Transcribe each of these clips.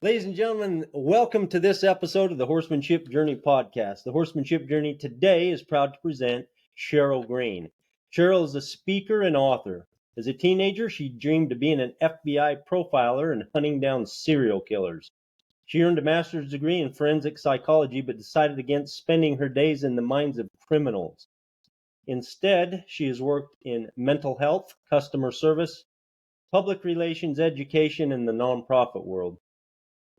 Ladies and gentlemen, welcome to this episode of the Horsemanship Journey podcast. The Horsemanship Journey today is proud to present Sheryl Green. Sheryl is a speaker and author. As a teenager, she dreamed of being an FBI profiler and hunting down serial killers. She earned a master's degree in forensic psychology, but decided against spending her days in the minds of criminals. Instead, she has worked in mental health, customer service, public relations, education, and the nonprofit world.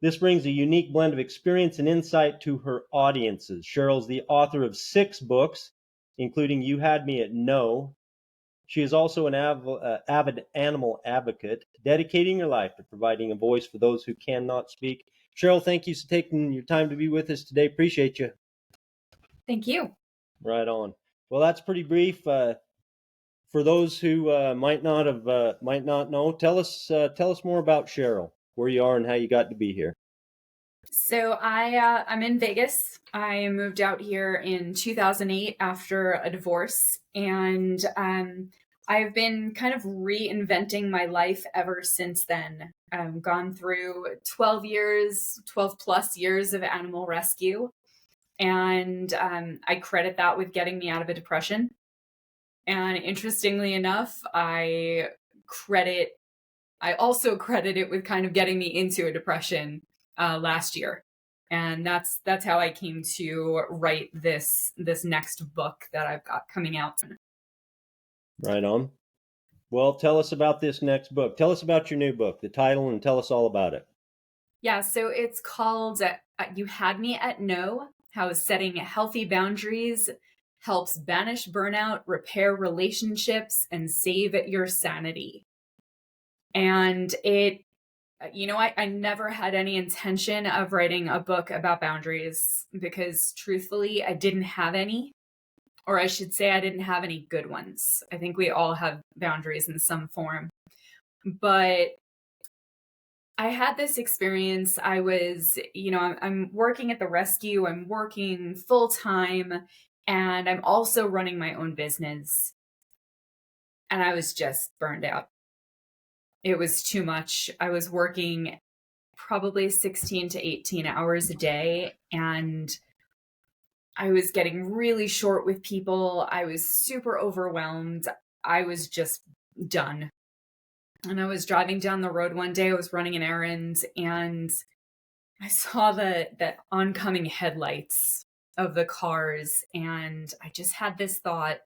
This brings a unique blend of experience and insight to her audiences. Sheryl's the author of 6 books, including You Had Me at No. She is also an avid animal advocate, dedicating her life to providing a voice for those who cannot speak. Sheryl, thank you for taking your time to be with us today. Appreciate you. Thank you. Right on. Well, that's pretty brief. For those who might not know, tell us more about Sheryl, where you are and how you got to be here. So I'm in Vegas. I moved out here in 2008 after a divorce, and I've been kind of reinventing my life ever since then. I've gone through 12 plus years of animal rescue, and I credit that with getting me out of a depression. And interestingly enough, I also credit it with kind of getting me into a depression last year. And that's how I came to write this next book that I've got coming out. Right on. Well, tell us about this next book. Tell us about your new book, the title, and tell us all about it. Yeah, so it's called You Had Me at No, How Setting Healthy Boundaries Helps Banish Burnout, Repair Relationships, and Save Your Sanity. And I never had any intention of writing a book about boundaries because truthfully, I didn't have any, or I should say I didn't have any good ones. I think we all have boundaries in some form, but I had this experience. I was, I'm working at the rescue, I'm working full time, and I'm also running my own business. And I was just burned out. It was too much. I was working probably 16 to 18 hours a day, and I was getting really short with people. I was super overwhelmed. I was just done. And I was driving down the road one day. I was running an errand, and I saw the oncoming headlights of the cars, and I just had this thought: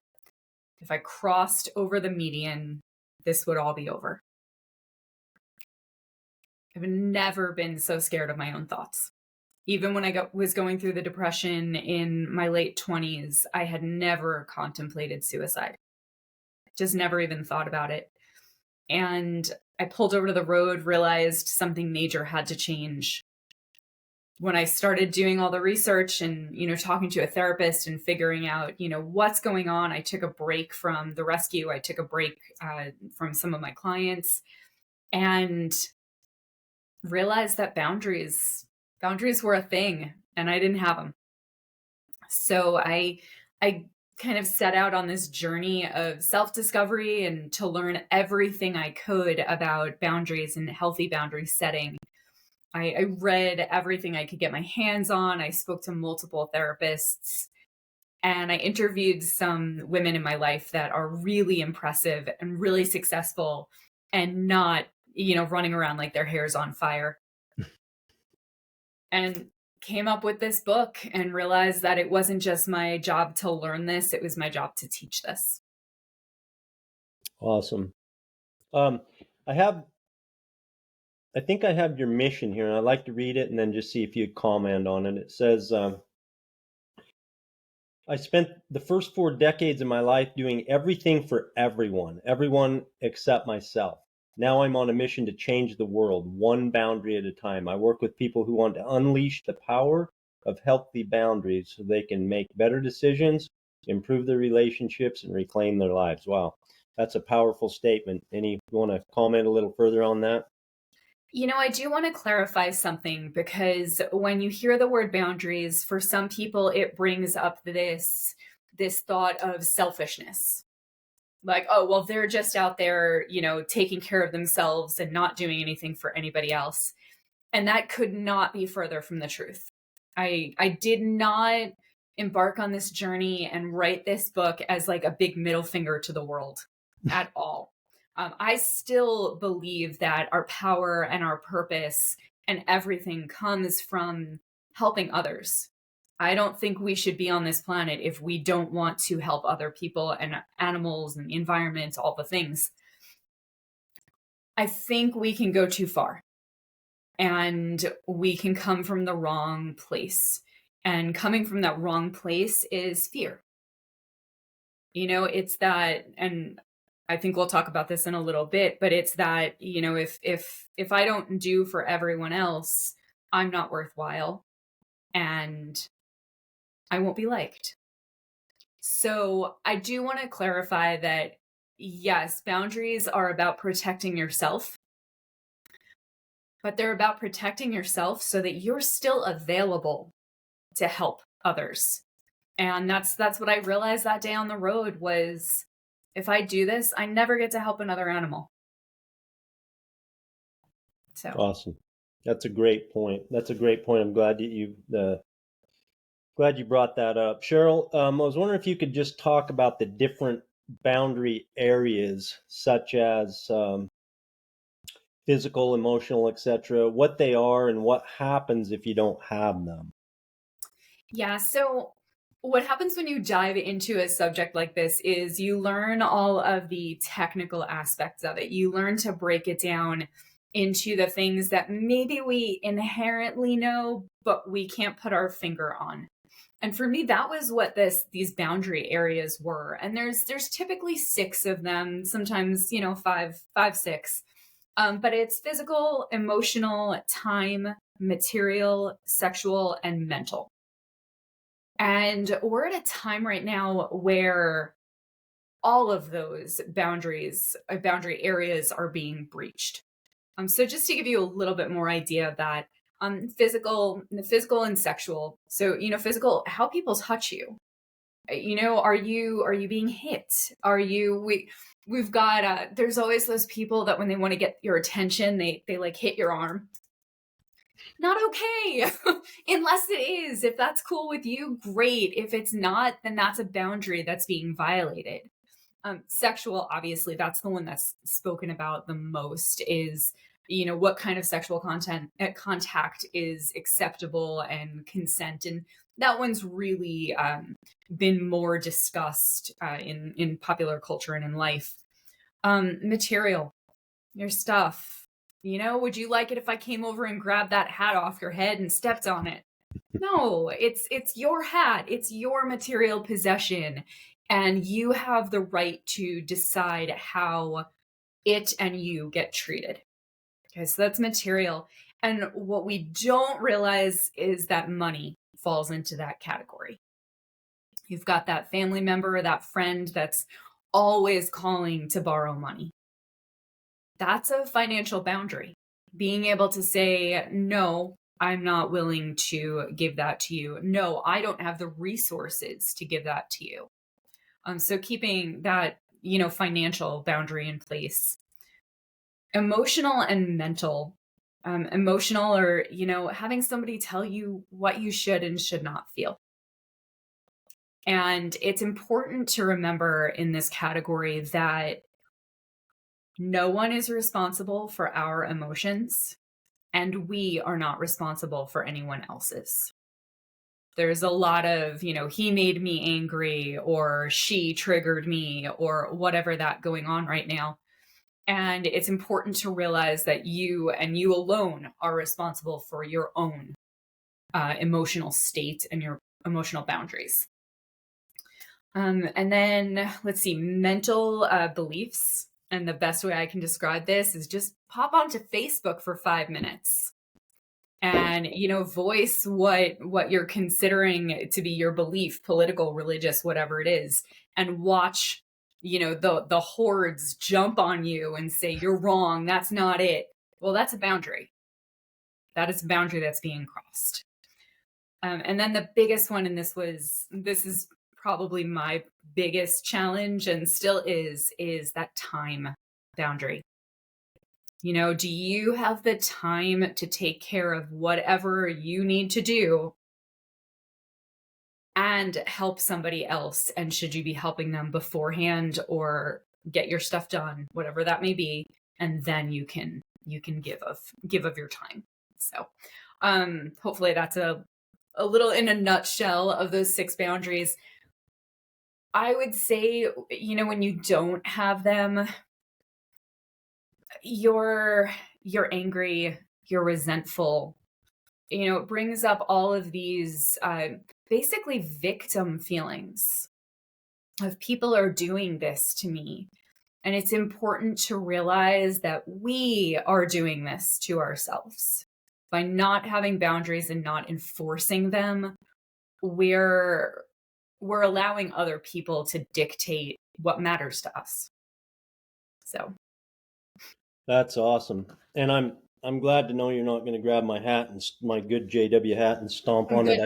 if I crossed over the median, this would all be over. I've never been so scared of my own thoughts. Even when I was going through the depression in my late 20s, I had never contemplated suicide. Just never even thought about it. And I pulled over to the road, realized something major had to change. When I started doing all the research and, talking to a therapist and figuring out, what's going on, I took a break from the rescue. I took a break from some of my clients and realized that boundaries were a thing and I didn't have them. So I kind of set out on this journey of self-discovery and to learn everything I could about boundaries and healthy boundary setting. I read everything I could get my hands on. I spoke to multiple therapists, and I interviewed some women in my life that are really impressive and really successful and not running around like their hair's on fire. And came up with this book and realized that it wasn't just my job to learn this, it was my job to teach this. Awesome. I think I have your mission here, and I'd like to read it and then just see if you'd comment on it. It says, I spent the first 4 decades of my life doing everything for everyone except myself. Now I'm on a mission to change the world, one boundary at a time. I work with people who want to unleash the power of healthy boundaries so they can make better decisions, improve their relationships, and reclaim their lives. Wow, that's a powerful statement. You want to comment a little further on that? I do want to clarify something because when you hear the word boundaries, for some people it brings up this thought of selfishness. Like, oh, well, they're just out there, taking care of themselves and not doing anything for anybody else. And that could not be further from the truth. I did not embark on this journey and write this book as like a big middle finger to the world at all. I still believe that our power and our purpose and everything comes from helping others. I don't think we should be on this planet if we don't want to help other people and animals and the environment, all the things. I think we can go too far and we can come from the wrong place. And coming from that wrong place is fear. It's that, and I think we'll talk about this in a little bit, but it's that, if I don't do for everyone else, I'm not worthwhile and I won't be liked. So I do want to clarify that, yes, boundaries are about protecting yourself, but they're about protecting yourself so that you're still available to help others. And that's what I realized that day on the road was, if I do this, I never get to help another animal. So Awesome. That's a great point. I'm glad that glad you brought that up. Sheryl, I was wondering if you could just talk about the different boundary areas, such as physical, emotional, etc., what they are and what happens if you don't have them. yeah, so what happens when you dive into a subject like this is you learn all of the technical aspects of it. You learn to break it down into the things that maybe we inherently know, but we can't put our finger on. And for me, that was what these boundary areas were. And there's typically 6 of them, sometimes, 5, 6. But it's physical, emotional, time, material, sexual, and mental. And we're at a time right now where all of those boundary areas are being breached. So just to give you a little bit more idea of that, physical and sexual. So, physical, how people touch you. Are you being hit? We've got there's always those people that when they want to get your attention, they like hit your arm. Not okay. Unless it is. If that's cool with you, great. If it's not, then that's a boundary that's being violated. Sexual, obviously, that's the one that's spoken about the most is, what kind of sexual contact is acceptable and consent. And that one's really been more discussed in popular culture and in life. Material, your stuff. Would you like it if I came over and grabbed that hat off your head and stepped on it? No, it's your hat. It's your material possession. And you have the right to decide how it and you get treated. Okay, so that's material. And what we don't realize is that money falls into that category. You've got that family member or that friend that's always calling to borrow money. That's a financial boundary. Being able to say, no, I'm not willing to give that to you. No, I don't have the resources to give that to you. So keeping that, financial boundary in place. Emotional and mental. Emotional or, having somebody tell you what you should and should not feel. And it's important to remember in this category that no one is responsible for our emotions, and we are not responsible for anyone else's. There's a lot of, he made me angry or she triggered me or whatever that going on right now. And it's important to realize that you and you alone are responsible for your own emotional state and your emotional boundaries. And then let's see, mental beliefs. And the best way I can describe this is just pop onto Facebook for 5 minutes and, voice what you're considering to be your belief, political, religious, whatever it is, and watch, the hordes jump on you and say, you're wrong. That's not it. Well, that's a boundary. That is a boundary that's being crossed. And then the biggest one, and this is probably my biggest challenge and still is that time boundary. Do you have the time to take care of whatever you need to do and help somebody else? And should you be helping them beforehand or get your stuff done, whatever that may be, and then you can give of your time. So hopefully that's a little in a nutshell of those 6 boundaries. I would say, when you don't have them, you're angry, you're resentful. It brings up all of these basically victim feelings of people are doing this to me. And it's important to realize that we are doing this to ourselves. By not having boundaries and not enforcing them, we're allowing other people to dictate what matters to us. So That's awesome. And I'm glad to know you're not going to grab my hat and my good JW hat and stomp on it.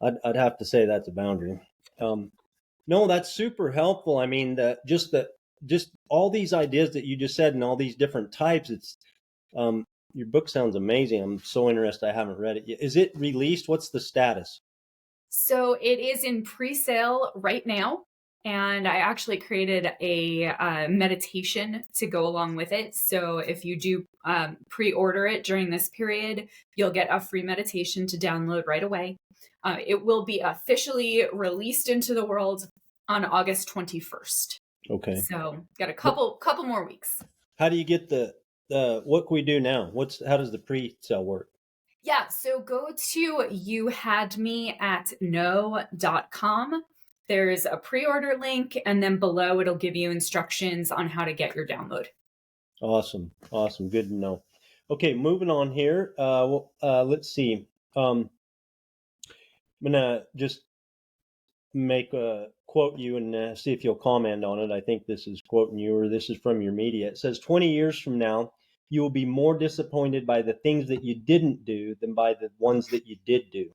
I'd have to say that's a boundary. No, that's super helpful. I mean, just all these ideas that you just said and all these different types. It's your book sounds amazing. I'm so interested. I haven't read it yet. Is it released? What's the status? So it is in pre-sale right now. And I actually created a meditation to go along with it. So if you do pre-order it during this period, you'll get a free meditation to download right away. It will be officially released into the world on August 21st. Okay. So got a couple more weeks. How do you get what can we do now? How does the pre-sale work? Yeah, so go to youhadme@no.com. There's a pre-order link, and then below it'll give you instructions on how to get your download. Awesome. Good to know. Okay, moving on here. Let's see. I'm gonna just quote you and see if you'll comment on it. I think this is quoting you, or this is from your media. It says, 20 years from now, you will be more disappointed by the things that you didn't do than by the ones that you did do.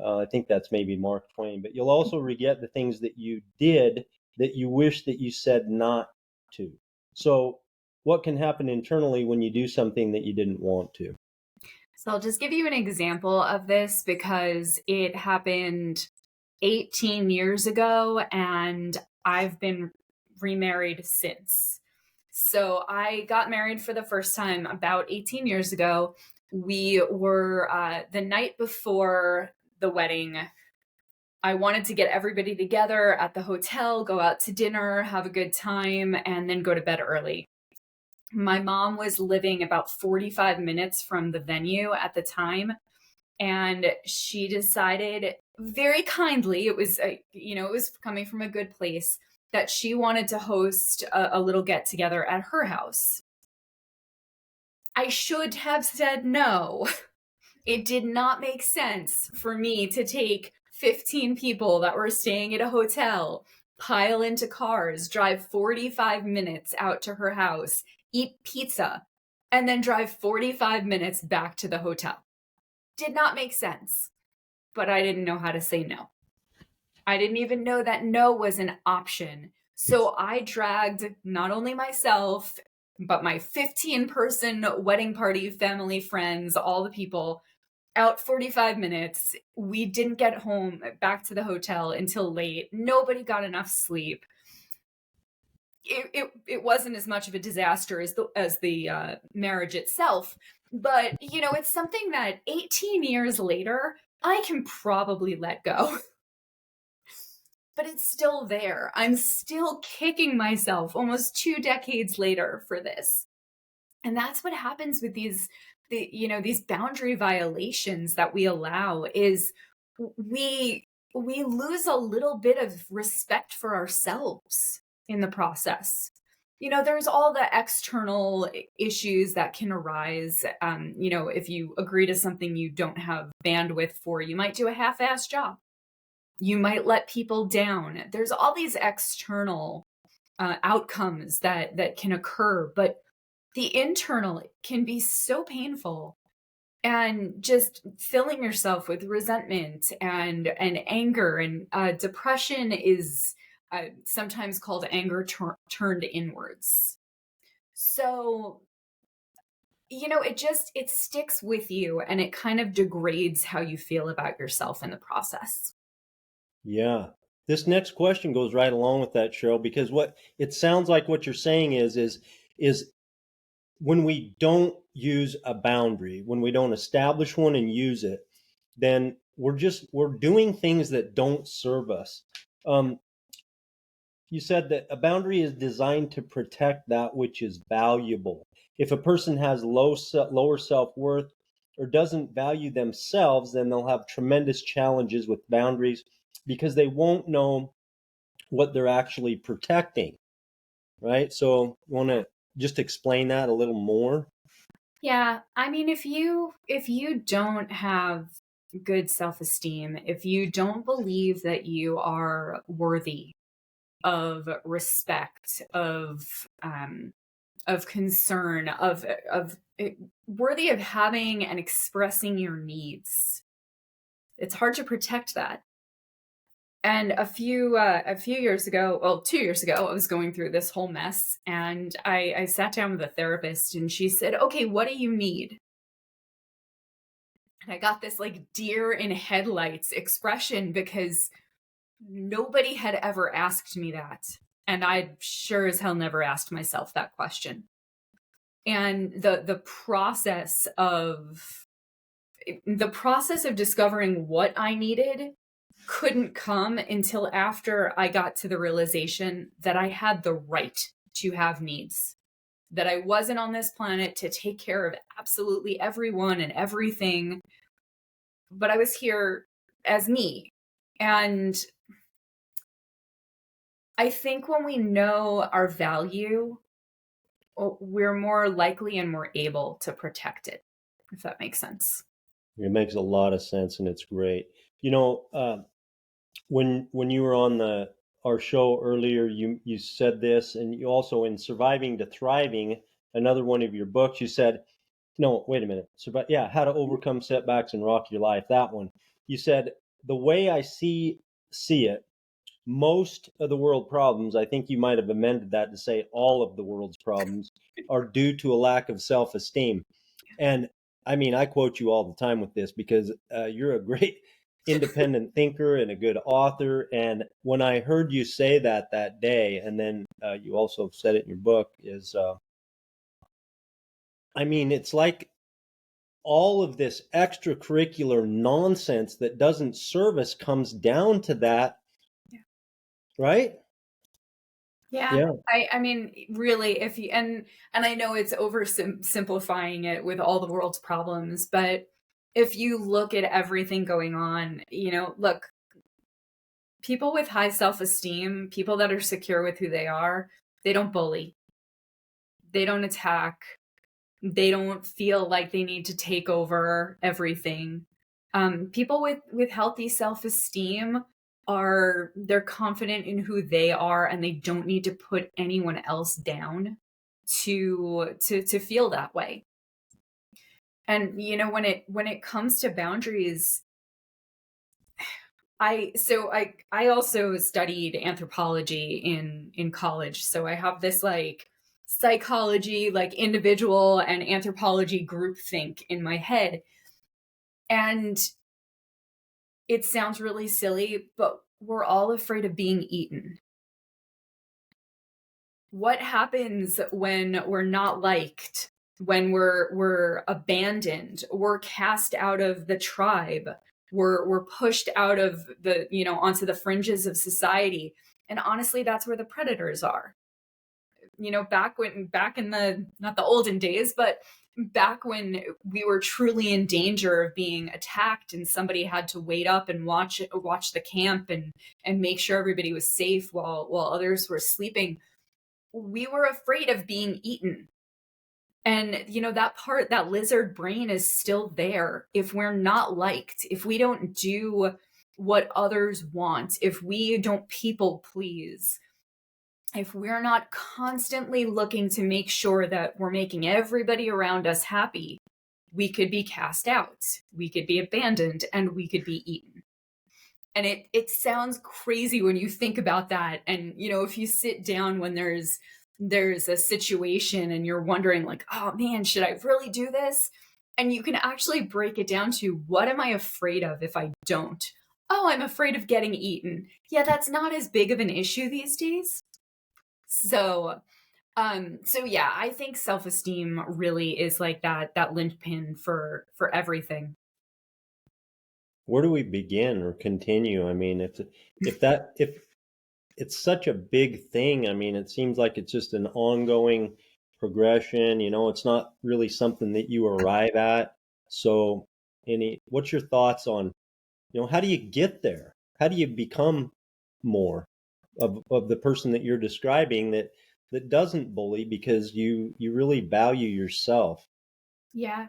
I think that's maybe Mark Twain, but you'll also regret the things that you did that you wish that you said not to. So what can happen internally when you do something that you didn't want to? So I'll just give you an example of this because it happened 18 years ago and I've been remarried since. So I got married for the first time about 18 years ago. We were the night before the wedding. I wanted to get everybody together at the hotel, go out to dinner, have a good time, and then go to bed early. My mom was living about 45 minutes from the venue at the time, and she decided very kindly, it was coming from a good place, that she wanted to host a little get together at her house. I should have said no. It did not make sense for me to take 15 people that were staying at a hotel, pile into cars, drive 45 minutes out to her house, eat pizza, and then drive 45 minutes back to the hotel. Did not make sense, but I didn't know how to say no. I didn't even know that no was an option. So I dragged not only myself, but my 15-person wedding party, family, friends, all the people out 45 minutes. We didn't get home back to the hotel until late. Nobody got enough sleep. It wasn't as much of a disaster as the marriage itself, but it's something that 18 years later I can probably let go. But it's still there. I'm still kicking myself almost 2 decades later for this. And that's what happens with these boundary violations that we allow, is we lose a little bit of respect for ourselves in the process. There's all the external issues that can arise. If you agree to something you don't have bandwidth for, you might do a half-assed job. You might let people down. There's all these external outcomes that can occur, but The internal can be so painful, and just filling yourself with resentment and anger, and depression is sometimes called anger turned inwards. So, it sticks with you, and it kind of degrades how you feel about yourself in the process. Yeah. This next question goes right along with that, Cheryl, because what it sounds like what you're saying is when we don't use a boundary, when we don't establish one and use it, then we're doing things that don't serve us. Um, you said that a boundary is designed to protect that which is valuable. If a person has lower self-worth or doesn't value themselves, then they'll have tremendous challenges with boundaries because they won't know what they're actually protecting, right? So, you want to just explain that a little more? Yeah, I mean, if you don't have good self-esteem, if you don't believe that you are worthy of respect, of concern, of worthy of having and expressing your needs, it's hard to protect that. And a few years ago, well, 2 years ago, I was going through this whole mess, and I sat down with a therapist, and she said, "Okay, what do you need?" And I got this like deer in headlights expression because nobody had ever asked me that. And I sure as hell never asked myself that question. And the process of discovering what I needed couldn't come until after I got to the realization that I had the right to have needs, that I wasn't on this planet to take care of absolutely everyone and everything, but I was here as me. And I think when we know our value, we're more likely and more able to protect it, if that makes sense. It makes a lot of sense and it's great. You know, when you were on the our show earlier, you said this, and you also in Surviving to Thriving, another one of your books, you said, no, wait a minute. Yeah, How to Overcome Setbacks and Rock Your Life. That one. You said the way I see it, most of the world problems, I think you might have amended that to say all of the world's problems are due to a lack of self-esteem. And I mean, I quote you all the time with this because you're a great independent thinker and a good author. And when I heard you say that day, and then you also said it in your book, I mean, it's like all of this extracurricular nonsense that doesn't serve us comes down to that, Yeah. right? Yeah. Yeah. I mean, really, if you, and I know it's oversimplifying it with all the world's problems, but if you look at everything going on, look, people with high self-esteem, people that are secure with who they are, they don't bully, they don't attack, they don't feel like they need to take over everything. People with healthy self-esteem they're confident in who they are, and they don't need to put anyone else down to feel that way. And when it comes to boundaries, I also studied anthropology in college, so I have this like psychology, like individual and anthropology group think in my head. And it sounds really silly, but we're all afraid of being eaten. What happens when we're not liked, when we're abandoned, we're cast out of the tribe, we're pushed out of the, onto the fringes of society? And honestly, that's where the predators are. Back in the, not the olden days, but back when we were truly in danger of being attacked, and somebody had to wait up and watch the camp and make sure everybody was safe while others were sleeping, we were afraid of being eaten. And that lizard brain is still there. If we're not liked, if we don't do what others want, if we don't people please, if we're not constantly looking to make sure that we're making everybody around us happy, we could be cast out, we could be abandoned, and we could be eaten. And it sounds crazy when you think about that. And if you sit down when there's a situation and you're wondering like, oh man, should I really do this? And you can actually break it down to, what am I afraid of if I don't? Oh, I'm afraid of getting eaten. Yeah, that's not as big of an issue these days. So yeah, I think self-esteem really is like that linchpin for everything. Where do we begin or continue? I mean, if it's such a big thing, I mean, it seems like it's just an ongoing progression. It's not really something that you arrive at. So, what's your thoughts on, how do you get there? How do you become more of the person that you're describing, that doesn't bully because you really value yourself? Yeah.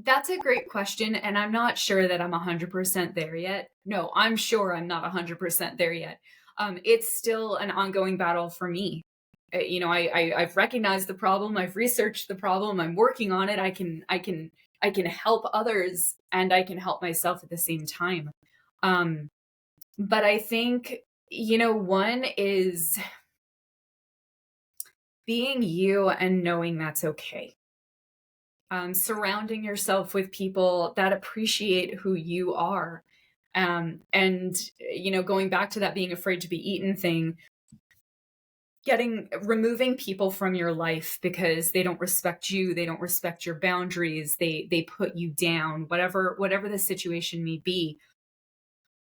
That's a great question, and I'm not sure that I'm 100% there yet. No, I'm sure I'm not 100% there yet. It's still an ongoing battle for me. I've recognized the problem, I've researched the problem, I'm working on it. I can help others, and I can help myself at the same time. Um, but I think one is being you and knowing that's okay. Surrounding yourself with people that appreciate who you are. And going back to that being afraid to be eaten thing, removing people from your life because they don't respect you, they don't respect your boundaries, they put you down, whatever the situation may be,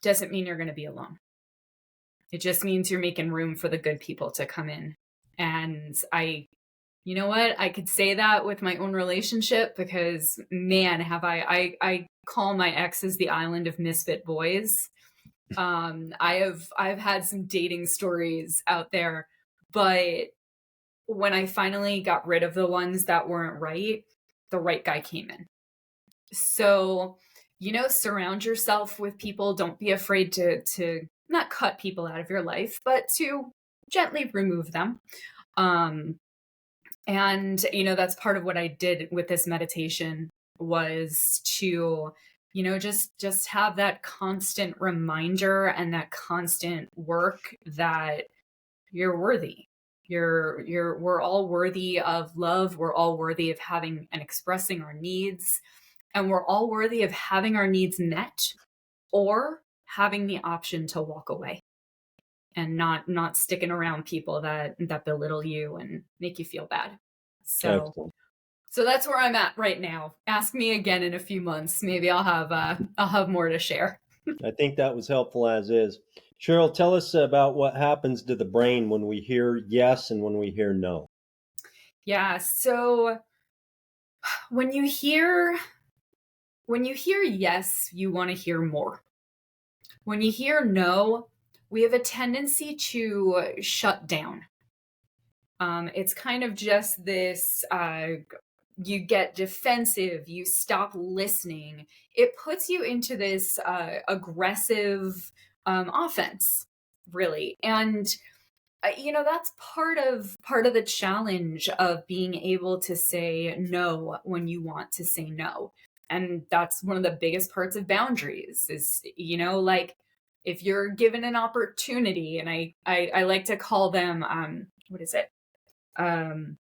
doesn't mean you're going to be alone. It just means you're making room for the good people to come in. And you know what? I could say that with my own relationship, because man, have I call my exes the island of misfit boys. I've had some dating stories out there, but when I finally got rid of the ones that weren't right, the right guy came in. So, surround yourself with people. Don't be afraid to not cut people out of your life, but to gently remove them. Um, and that's part of what I did with this meditation, was to just have that constant reminder and that constant work that you're worthy. We're all worthy of love, we're all worthy of having and expressing our needs, and we're all worthy of having our needs met, or having the option to walk away and not sticking around people that belittle you and make you feel bad. So Excellent. so that's where I'm at right now. Ask me again in a few months. Maybe I'll have more to share. I think that was helpful as is. Sheryl, tell us about what happens to the brain when we hear yes and when we hear no. Yeah. So when you hear yes, you want to hear more. When you hear no, we have a tendency to shut down. It's kind of just this, you get defensive, you stop listening. It puts you into this aggressive offense, really. And that's part of the challenge of being able to say no when you want to say no. And that's one of the biggest parts of boundaries is, like, if you're given an opportunity, and I like to call them, what is it? Um,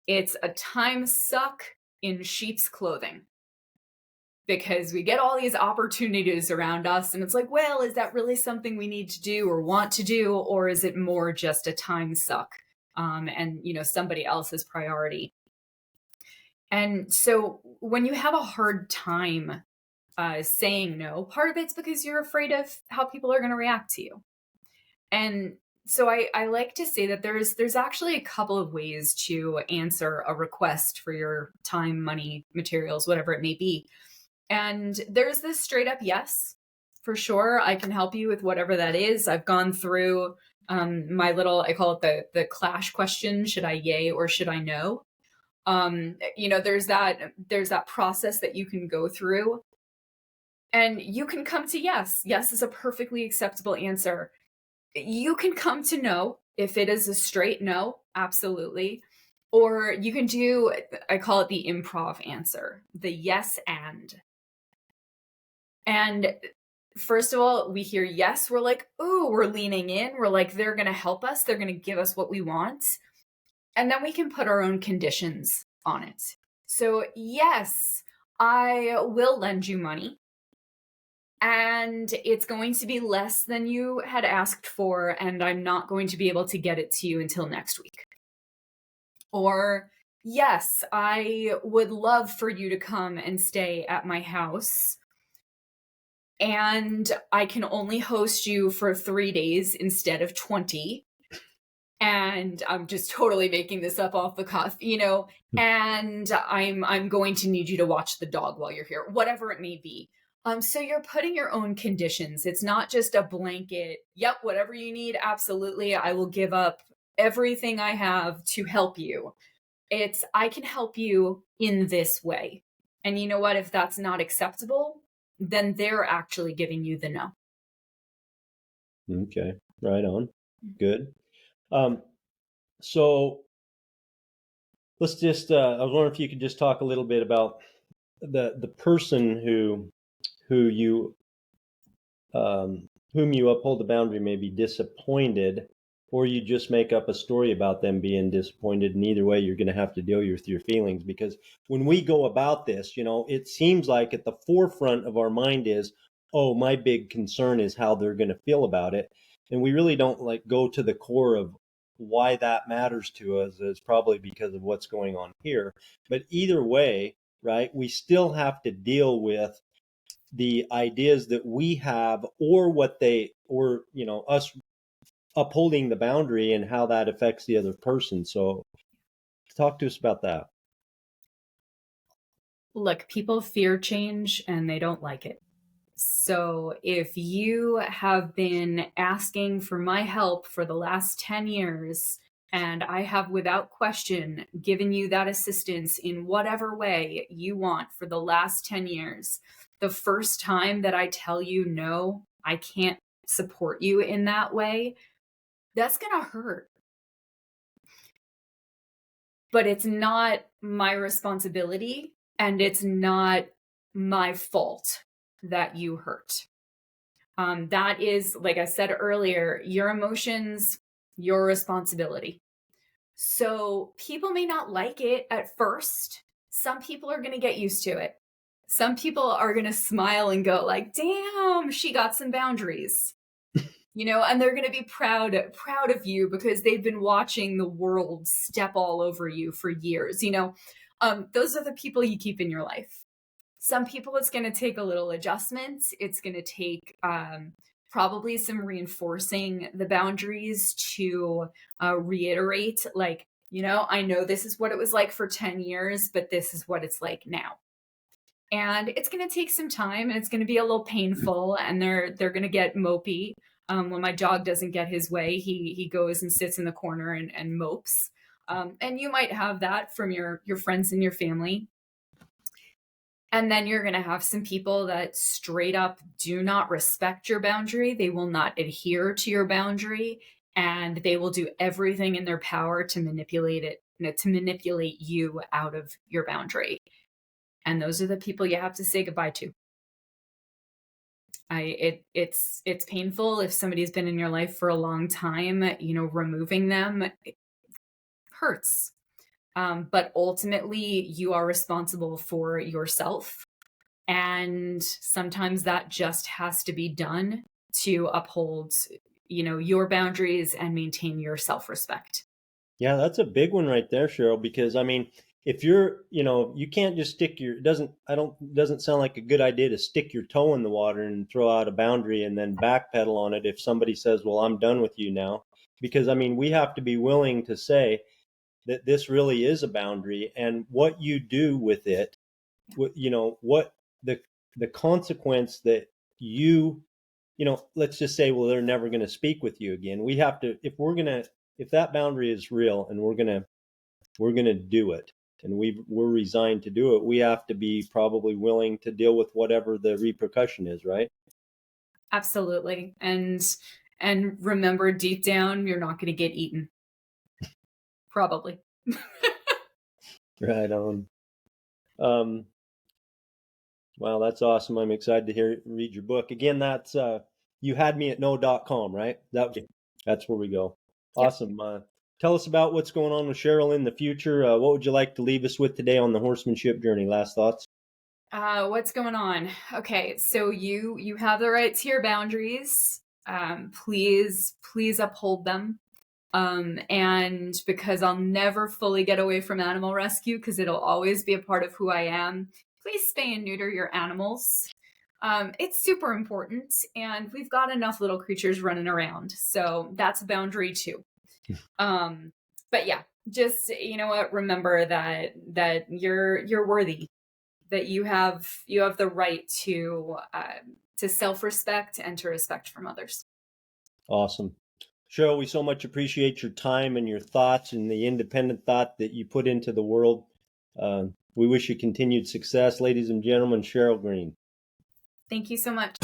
it's a time suck in sheep's clothing, because we get all these opportunities around us, and it's like, well, is that really something we need to do or want to do, or is it more just a time suck, and somebody else's priority? And so when you have a hard time saying no, part of it's because you're afraid of how people are going to react to you. And so I like to say that there's actually a couple of ways to answer a request for your time, money, materials, whatever it may be. And there's this straight up yes, for sure. I can help you with whatever that is. I've gone through my little, I call it the clash question. Should I yay or should I no? There's that process that you can go through, and you can come to yes. Yes is a perfectly acceptable answer. You can come to no if it is a straight no, absolutely. Or you can do, I call it the improv answer, the yes and. And first of all, we hear yes, we're like, ooh, we're leaning in. We're like, they're going to help us. They're going to give us what we want. And then we can put our own conditions on it. So, yes, I will lend you money. And it's going to be less than you had asked for. And I'm not going to be able to get it to you until next week. Or, yes, I would love for you to come and stay at my house. And I can only host you for 3 days instead of 20. And I'm just totally making this up off the cuff, and I'm going to need you to watch the dog while you're here, whatever it may be. So you're putting your own conditions. It's not just a blanket, yep, whatever you need, absolutely, I will give up everything I have to help you. It's, I can help you in this way. And you know what? If that's not acceptable, then they're actually giving you the no. Okay, right on. Good. So let's just, I was wondering if you could just talk a little bit about the person who whom you uphold the boundary may be disappointed, or you just make up a story about them being disappointed. And either way, you're going to have to deal with your feelings, because when we go about this, it seems like at the forefront of our mind is, oh, my big concern is how they're going to feel about it. And we really don't go to the core of why that matters to us. Is probably because of what's going on here. But either way, right, we still have to deal with the ideas that we have, or us upholding the boundary and how that affects the other person. So talk to us about that. Look, people fear change and they don't like it. So if you have been asking for my help for the last 10 years, and I have without question given you that assistance in whatever way you want for the last 10 years, the first time that I tell you, no, I can't support you in that way, that's going to hurt. But it's not my responsibility, and it's not my fault that you hurt. That is, like I said earlier, your emotions, your responsibility. So people may not like it at first. Some people are going to get used to it. Some people are going to smile and go like, damn, she got some boundaries. And they're going to be proud of you because they've been watching the world step all over you for years. Those are the people you keep in your life. Some people, it's going to take a little adjustment. It's going to take probably some reinforcing the boundaries to reiterate, I know this is what it was like for 10 years, but this is what it's like now. And it's going to take some time, and it's going to be a little painful, and they're going to get mopey. When my dog doesn't get his way, he goes and sits in the corner and mopes. And you might have that from your friends and your family. And then you're going to have some people that straight up do not respect your boundary. They will not adhere to your boundary, and they will do everything in their power to manipulate it, to manipulate you out of your boundary. And those are the people you have to say goodbye to. It's painful if somebody's been in your life for a long time. Removing them hurts. But ultimately, you are responsible for yourself. And sometimes that just has to be done to uphold, your boundaries and maintain your self-respect. Yeah, that's a big one right there, Sheryl, because if you're, you can't just doesn't sound like a good idea to stick your toe in the water and throw out a boundary and then backpedal on it if somebody says, well, I'm done with you now. Because we have to be willing to say that this really is a boundary, and what you do with it, what the consequence that let's just say, well, they're never going to speak with you again. We have to, if that boundary is real and we're going to do it, and we're resigned to do it, we have to be probably willing to deal with whatever the repercussion is, right? Absolutely. And And remember, deep down, you're not going to get eaten. Probably. Right on. Wow, that's awesome. I'm excited to read your book. Again, that's youhadmeatno.com, right? That's where we go. Yep. Awesome. Tell us about what's going on with Sheryl in the future. What would you like to leave us with today on the horsemanship journey? Last thoughts? What's going on? Okay, so you have the right to your boundaries. Please uphold them. And because I'll never fully get away from animal rescue, because it'll always be a part of who I am, please spay and neuter your animals. It's super important, and we've got enough little creatures running around, so that's a boundary too. But yeah, just, you know what, remember that you're worthy, that you have the right to self-respect and to respect from others. Awesome. Sheryl, we so much appreciate your time and your thoughts and the independent thought that you put into the world. We wish you continued success. Ladies and gentlemen, Sheryl Green. Thank you so much.